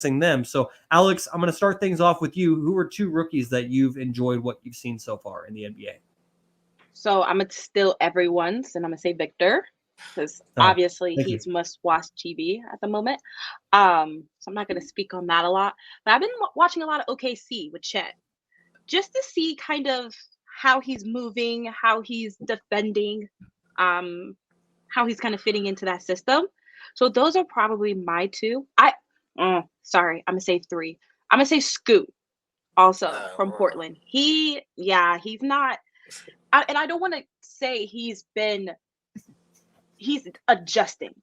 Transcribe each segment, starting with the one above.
them. So, Alex, I'm going to start things off with you. Who are two rookies that you've enjoyed what you've seen so far in the NBA? So I'm gonna steal everyone's, and I'm gonna say Victor, because obviously Thank you. he's must-watch TV at the moment. So I'm not gonna speak on that a lot. But I've been watching a lot of OKC with Chet, just to see kind of how he's moving, how he's defending, how he's kind of fitting into that system. So those are probably my two. Sorry, I'm gonna say three. I'm gonna say Scoot, also from Portland. He's not, and I don't want to say he's adjusting,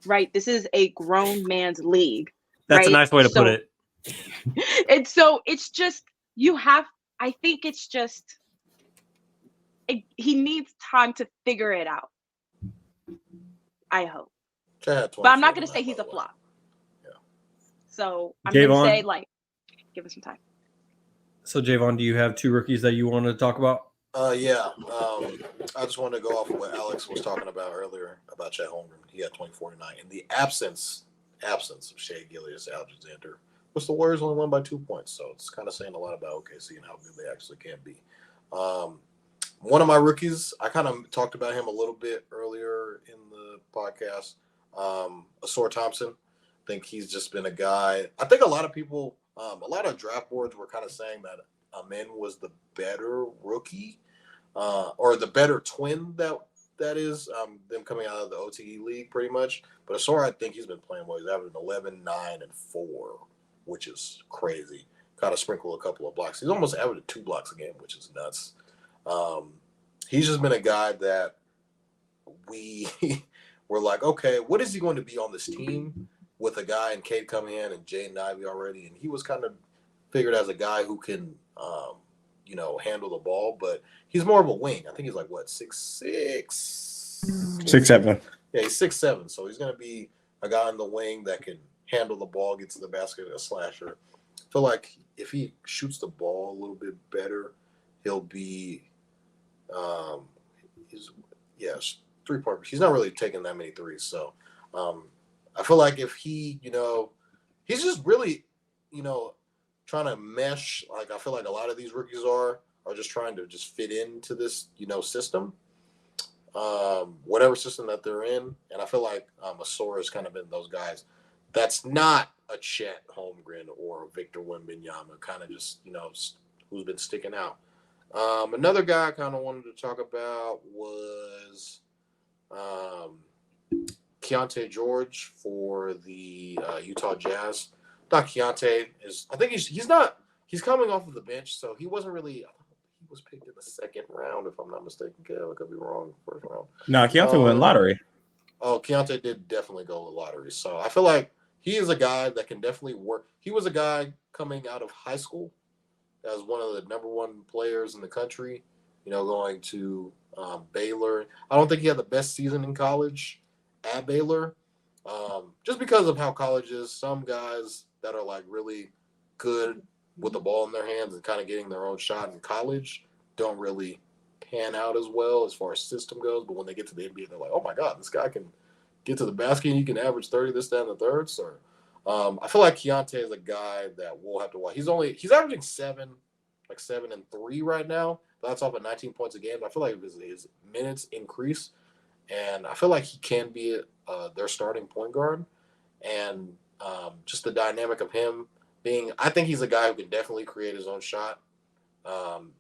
right? This is a grown man's league, That's a right? nice way to put it. And so it's just, I think it's just, he needs time to figure it out. I hope. But I'm not going to say he's a flop. Yeah. So I'm going to say, give us some time. So, Jaevon, do you have two rookies that you want to talk about? Yeah. I just wanted to go off of what Alex was talking about earlier about Chet Holmgren. He had 20-49. In the absence of Shai Gilgeous-Alexander, which the Warriors only won by 2 points. So it's kind of saying a lot about OKC and how good they actually can be. One of my rookies, I kind of talked about him a little bit earlier in the podcast, Ausar Thompson. I think he's just been a guy. I think a lot of people, a lot of draft boards were kind of saying that Amen was the better rookie, or the better twin that is them coming out of the OTE league pretty much. But Ausar, I think he's been playing well. He's averaging 11, 9, and 4, which is crazy. Kind of sprinkle a couple of blocks. He's almost averaging 2 blocks a game, which is nuts. He's just been a guy that we were like, okay, what is he going to be on this team with a guy and Cade coming in and Jaden Ivey already? And he was kind of figured as a guy who can, handle the ball, but he's more of a wing. I think he's like, what, 6'6"? 6'7". Yeah, he's 6'7", so he's going to be a guy in the wing that can handle the ball, get to the basket, a slasher. I feel like if he shoots the ball a little bit better, he'll be three-pointers. He's not really taking that many threes, so I feel like if he, he's just really, trying to mesh. Like I feel like a lot of these rookies are just trying to just fit into this, system, whatever system that they're in. And I feel like Ausar has kind of been those guys. That's not a Chet Holmgren or Victor Wembanyama, kind of just, who's been sticking out. Another guy I kind of wanted to talk about was Keontae George for the Utah Jazz. Not Keontae is. I think he's coming off of the bench, so he wasn't really. He was picked in the second round, if I'm not mistaken. I could be wrong. First round. No, Keontae went lottery. Oh, Keontae did definitely go with lottery. So I feel like he is a guy that can definitely work. He was a guy coming out of high school as one of the number one players in the country. Going to Baylor. I don't think he had the best season in college at Baylor, just because of how college is. Some guys that are like really good with the ball in their hands and kind of getting their own shot in college don't really pan out as well as far as system goes. But when they get to the NBA, they're like, oh my God, this guy can get to the basket and he can average 30, this, that, and the third. So I feel like Keontae is a guy that we'll have to watch. He's averaging 7 and 3 right now. But that's off at 19 points a game. I feel like his minutes increase, and I feel like he can be their starting point guard. And just the dynamic of him being, I think he's a guy who can definitely create his own shot.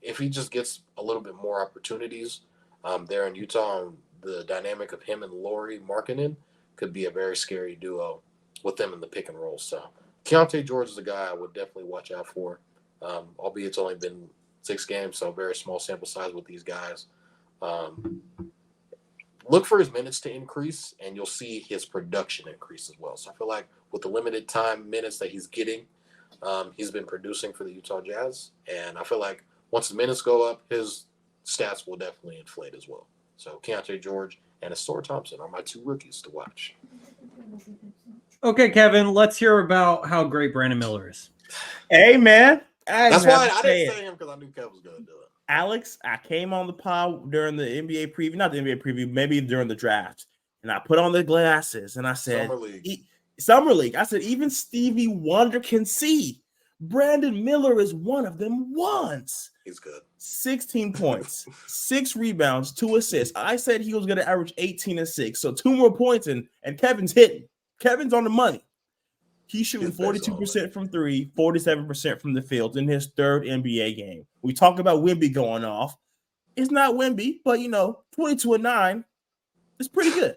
If he just gets a little bit more opportunities there in Utah, the dynamic of him and Lauri Markkanen could be a very scary duo with them in the pick and roll. So Keontae George is a guy I would definitely watch out for, albeit it's only been 6 games, so very small sample size with these guys. Look for his minutes to increase, and you'll see his production increase as well. So I feel like with the limited time minutes that he's getting, he's been producing for the Utah Jazz. And I feel like once the minutes go up, his stats will definitely inflate as well. So Keontae George and Ausar Thompson are my 2 rookies to watch. Okay, Kevin, let's hear about how great Brandon Miller is. Hey, man. That's why I didn't say him, because I knew Kev was going to do it. Alex, I came on the pod during the NBA preview, not the NBA preview, maybe during the draft, and I put on the glasses and I said, Summer League. I said, even Stevie Wonder can see. Brandon Miller is one of them ones. He's good. 16 points, 6 rebounds, 2 assists. I said he was going to average 18 and 6. So 2 more points, and Kevin's hitting. Kevin's on the money. He's shooting 42% from 3, 47% from the field in his 3rd NBA game. We talk about Wemby going off. It's not Wemby, but, 22 and 9 is pretty good.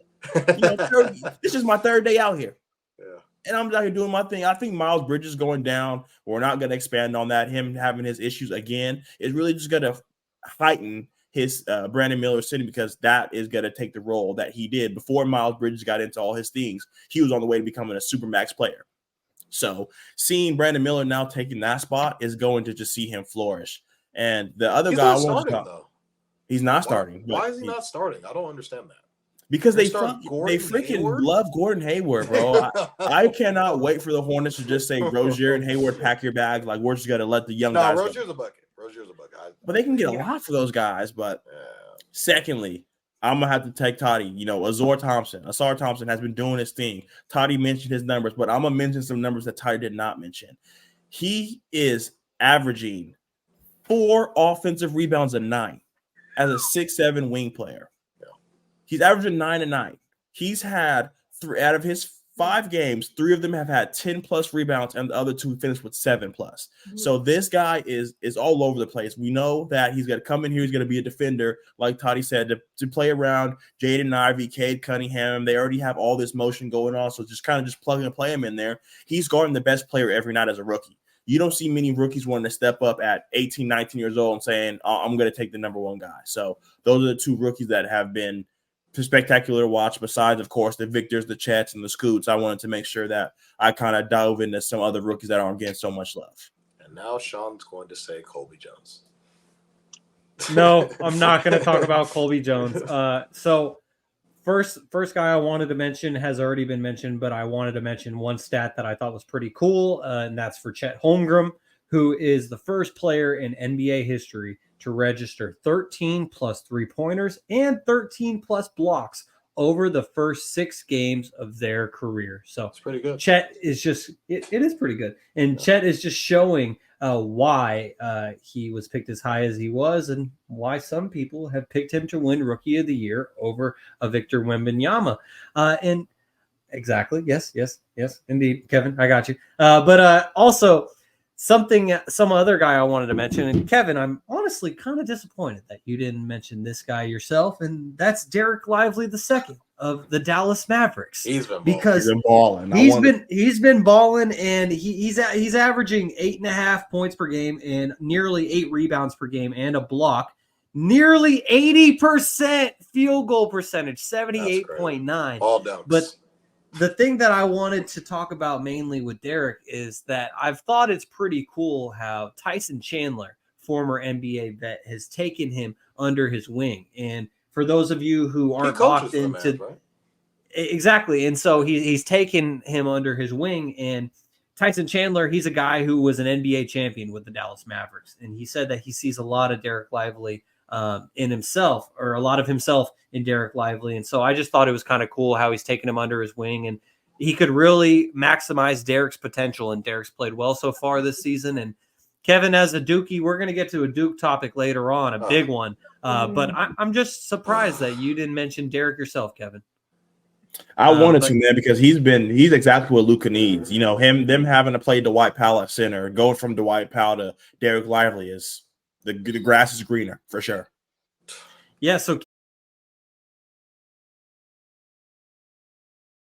This is my 3rd day out here. Yeah. And I'm out here doing my thing. I think Miles Bridges going down. We're not going to expand on that. Him having his issues again is really just going to heighten his Brandon Miller sitting, because that is going to take the role that he did before Miles Bridges got into all his things. He was on the way to becoming a supermax player. So seeing Brandon Miller now taking that spot is going to just see him flourish. And the other He's guy, not starting, though. He's not starting. Why is he not starting? I don't understand that. Because they freaking love Gordon Hayward, bro. I cannot wait for the Hornets to just say, Rozier and Hayward, pack your bags. Like, we're just going to let the young guys Rozier's a bucket. But they can get a lot for those guys. But secondly, I'm going to have to take Toddy. Azar Thompson has been doing his thing. Toddy mentioned his numbers, but I'm going to mention some numbers that Toddy did not mention. He is averaging 4 offensive rebounds a night as a 6'7" wing player. Yeah. He's averaging 9 a night. He's had 3 out of his 5 games, 3 of them have had 10+ rebounds, and the other 2 finished with 7+. Mm-hmm. So this guy is all over the place. We know that he's going to come in here. He's going to be a defender, like Toddy said, to play around Jaden Ivey, Cade Cunningham. They already have all this motion going on, so just plug and play him in there. He's guarding the best player every night as a rookie. You don't see many rookies wanting to step up at 18, 19 years old and saying, I'm going to take the number 1 guy. So those are the 2 rookies that have been spectacular to watch, besides, of course, the Victors, the Chets, and the Scoots. I wanted to make sure that I kind of dove into some other rookies that aren't getting so much love. And now Shaun's going to say Colby Jones. No, I'm not going to talk about Colby Jones. So first guy I wanted to mention has already been mentioned, but I wanted to mention one stat that I thought was pretty cool, and that's for Chet Holmgren, who is the first player in NBA history to register 13+ 3-pointers and 13+ blocks over the first 6 games of their career. So it's pretty good. Chet is just it is pretty good, and Chet is just showing why he was picked as high as he was, and why some people have picked him to win Rookie of the Year over a Victor Wembanyama. And exactly, yes, indeed, Kevin, I got you. But also, some other guy I wanted to mention, and Kevin, I'm honestly kind of disappointed that you didn't mention this guy yourself, and that's Derek Lively II of the Dallas Mavericks. He's been balling. Because he's been balling, and he's averaging 8.5 points per game and nearly 8 rebounds per game and a block. Nearly 80% field goal percentage, 78.9. All dunks. But the thing that I wanted to talk about mainly with Derek is that I've thought it's pretty cool how Tyson Chandler, former NBA vet, has taken him under his wing. And for those of you who aren't locked into right? Exactly, and so he's taken him under his wing. And Tyson Chandler, he's a guy who was an NBA champion with the Dallas Mavericks, and he said that he sees a lot of Derek Lively in himself, or a lot of himself in Derek Lively. And so I just thought it was kind of cool how he's taken him under his wing, and he could really maximize Derek's potential. And Derek's played well so far this season. And Kevin, as a Dookie, we're going to get to a Duke topic later on, a big one. But I'm just surprised that you didn't mention Derek yourself, Kevin. I wanted to, man, because he's exactly what Luka needs. Them having to play Dwight Powell at center, going from Dwight Powell to Derek Lively is the grass is greener for sure. Yeah. So